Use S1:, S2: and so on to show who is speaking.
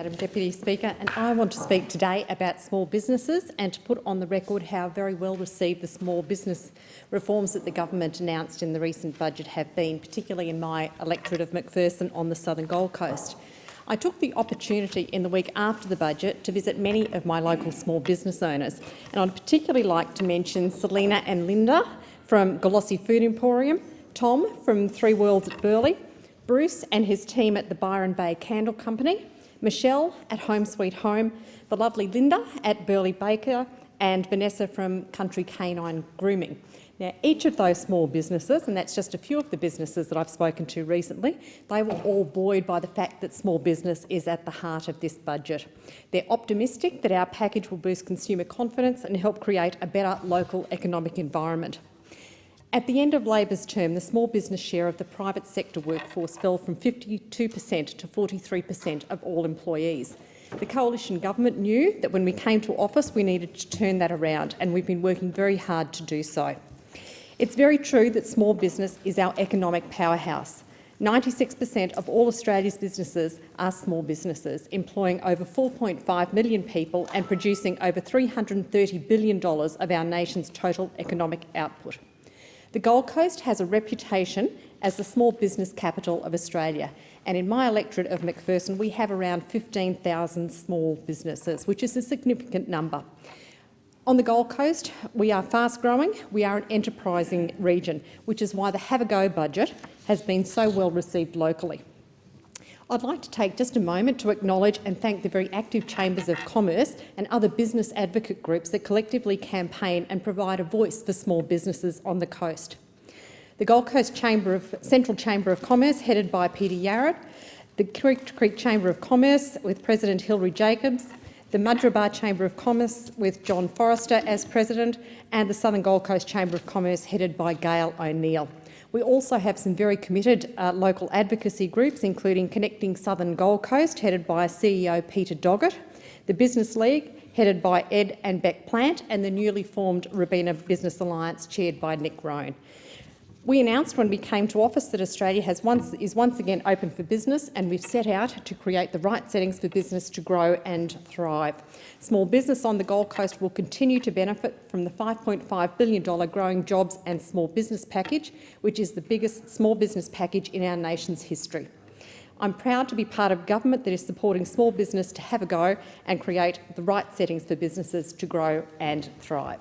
S1: Madam Deputy Speaker, and I want to speak today about small businesses and to put on the record how very well received the small business reforms that the government announced in the recent budget have been, particularly in my electorate of Macpherson on the southern Gold Coast. I took the opportunity in the week after the budget to visit many of my local small business owners, and I'd particularly like to mention Selena and Linda from Golossi Food Emporium, Tom from Three Worlds at Burleigh, Bruce and his team at the Byron Bay Candle Company, Michelle at Home Sweet Home, the lovely Linda at Burleigh Baker, and Vanessa from Country Canine Grooming. Now, each of those small businesses, and that's just a few of the businesses that I've spoken to recently, they were all buoyed by the fact that small business is at the heart of this budget. They're optimistic that our package will boost consumer confidence and help create a better local economic environment. At the end of Labor's term, the small business share of the private sector workforce fell from 52% to 43% of all employees. The coalition government knew that when we came to office we needed to turn that around, and we've been working very hard to do so. It's very true that small business is our economic powerhouse. 96% of all Australia's businesses are small businesses, employing over 4.5 million people and producing over $330 billion of our nation's total economic output. The Gold Coast has a reputation as the small business capital of Australia, and in my electorate of Macpherson we have around 15,000 small businesses, which is a significant number. On the Gold Coast, we are fast growing, we are an enterprising region, which is why the Have a Go budget has been so well received locally. I'd like to take just a moment to acknowledge and thank the very active chambers of commerce and other business advocate groups that collectively campaign and provide a voice for small businesses on the coast. The Gold Coast Central Chamber of Commerce, headed by Peter Yarrett, the Creek Chamber of Commerce with President Hilary Jacobs, the Mudgeeraba Chamber of Commerce with John Forrester as President, and the Southern Gold Coast Chamber of Commerce headed by Gail O'Neill. We also have some very committed local advocacy groups, including Connecting Southern Gold Coast, headed by CEO Peter Doggett, the Business League, headed by Ed and Beck Plant, and the newly formed Robina Business Alliance, chaired by Nick Roan. We announced when we came to office that Australia is once again open for business, and we've set out to create the right settings for business to grow and thrive. Small business on the Gold Coast will continue to benefit from the $5.5 billion Growing Jobs and Small Business Package, which is the biggest small business package in our nation's history. I'm proud to be part of government that is supporting small business to have a go and create the right settings for businesses to grow and thrive.